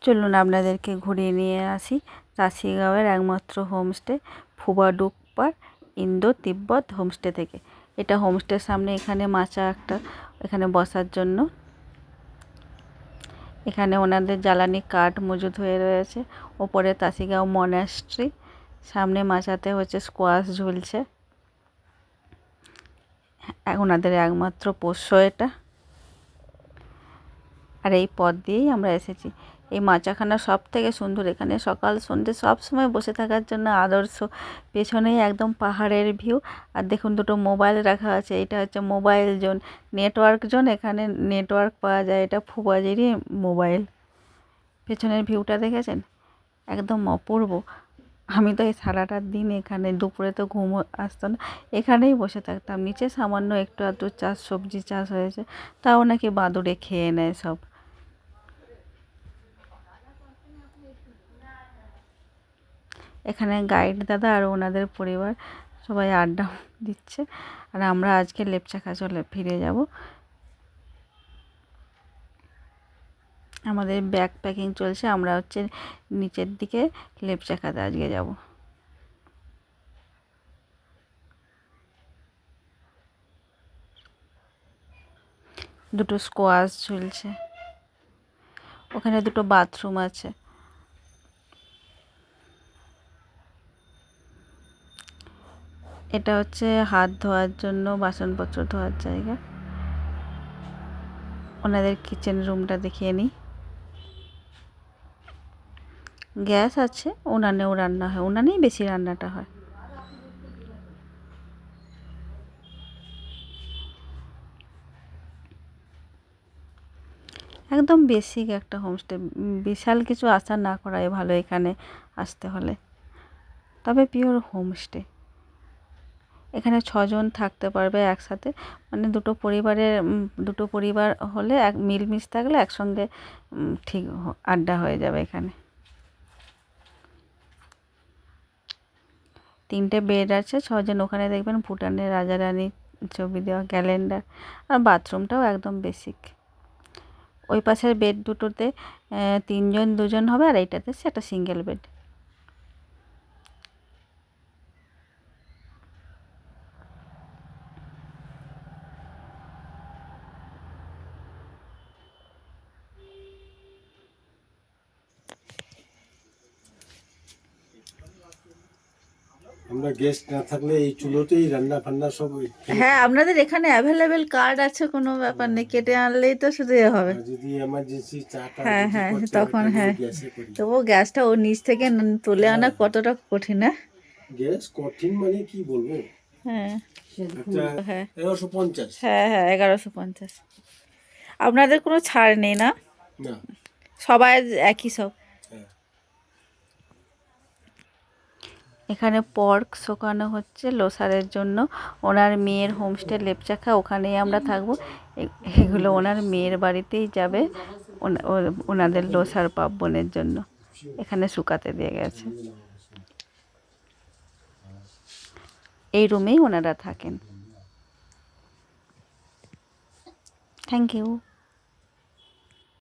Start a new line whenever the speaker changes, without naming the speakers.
চলুন আপনাদেরকে ঘুরিয়ে নিয়ে আসি তাসিগাঁওয়ের একমাত্র হোমস্টে ফুবাডুকপার ইন্দো তিব্বত হোমস্টে থেকে। এটা হোমস্টের সামনে এখানে মাচা একটা, এখানে বসার জন্য। এখানে ওনাদের জ্বালানি কাঠ মজুদ হয়ে রয়েছে। ওপরে তাসিগাঁও মনাস্ট্রি, সামনে মাচাতে হচ্ছে স্কোয়াশ ঝুলছে। ওনাদের একমাত্র পোষ্য এটা। আর এই পথ দিয়েই আমরা এসেছি। এই মাচাখানা সব থেকে সুন্দর। এখানে সকাল সন্ধ্যে সব সময় বসে থাকার জন্য আদর্শ। পেছনেই একদম পাহাড়ের ভিউ। আর দেখুন দুটো মোবাইল রাখা আছে। এটা হচ্ছে মোবাইল জোন, নেটওয়ার্ক জোন। এখানে নেটওয়ার্ক পাওয়া যায়। এটা ফুবাজিরই মোবাইল। পেছনের ভিউটা দেখেছেন, একদম অপূর্ব। আমি তো এই সারাটা দিন এখানে, দুপুরে তো ঘুম আসতো না, এখানেই বসে থাকতাম। নিচে সামান্য একটু আধটু চাষ, সবজি চাষ হয়েছে, তাও নাকি বাদুড়ে খেয়ে নেয় সব। এখানে গাইড দাদা আর ওনাদের পরিবার সবাই আড্ডা দিচ্ছে। আর আমরা আজকে লেপচাখা চলে ফিরে যাব। আমাদের ব্যাগ প্যাকিং চলছে। আমরা হচ্ছে নিচের দিকে লেপচাখাতে আজকে যাব। দুটো স্কোয়াশ ঝুলছে, ওখানে দুটো বাথরুম আছে। এটা হচ্ছে হাত ধোয়ার জন্য, বাসনপত্র ধোয়ার জায়গা। ওনাদের কিচেন রুমটা দেখিয়ে নিই। গ্যাস আছে, উনানেও রান্না হয়। উনানেই বেশি রান্নাটা হয়। একদম বেসিক একটা হোমস্টে, বিশাল কিছু আশা না করাই ভালো এখানে আসতে হলে। তবে পিওর হোমস্টে। এখানে 6 জন থাকতে পারবে একসাথে। মানে দুটো পরিবার হলে মিলমিশ থাকলে একসঙ্গে ঠিক আড্ডা হয়ে যাবে এখানে। 3টে বেড আছে, 6 জন। ওখানে দেখবেন ভুটানের রাজা রানীর ছবি দেওয়া, ক্যালেন্ডার। আর বাথরুমটাও একদম বেসিক। ওই পাশের বেড দুটোতে 3 জন 2 জন হবে, আর এইটাতে সেটা সিঙ্গেল বেড।
আমরা গেস্ট না থাকলে এই চুলোতেই রান্না ফান্না সব।
হ্যাঁ, আপনাদের এখানে অ্যাভেলেবেল কার্ড আছে, কোনো ব্যাপার নেই, কেটে আনলেই তো শুধু হবে।
যদি এমার্জেন্সি চাটা
হ্যাঁ
যদি
হ্যাঁ,
করতে হয়
তখন
তাহলে
হ্যাঁ।
গ্যাসে করি।
তবুও গ্যাসটা ওর নিচ থেকে তুলে আনা কতটা কঠিন। হ্যাঁ
গ্যাস কঠিন মানে কি বলবো।
হ্যাঁ
একটা
হ্যাঁ
1150।
হ্যাঁ হ্যাঁ, 1150। আপনাদের কোনো ছাড় নেই না?
না।
সবাই একই সব।
হ্যাঁ।
এখানে পর্ক শোকানো হচ্ছে লোসারের জন্য। ওনার মেয়ের হোমস্টে লেপচাখা, ওখানেই আমরা থাকবো। এগুলো ওনার মেয়ের বাড়িতেই যাবে ওনাদের লোসার পার্বণের জন্য। এখানে শুকাতে দিয়ে গেছে। এই রুমেই ওনারা থাকেন। Thank you.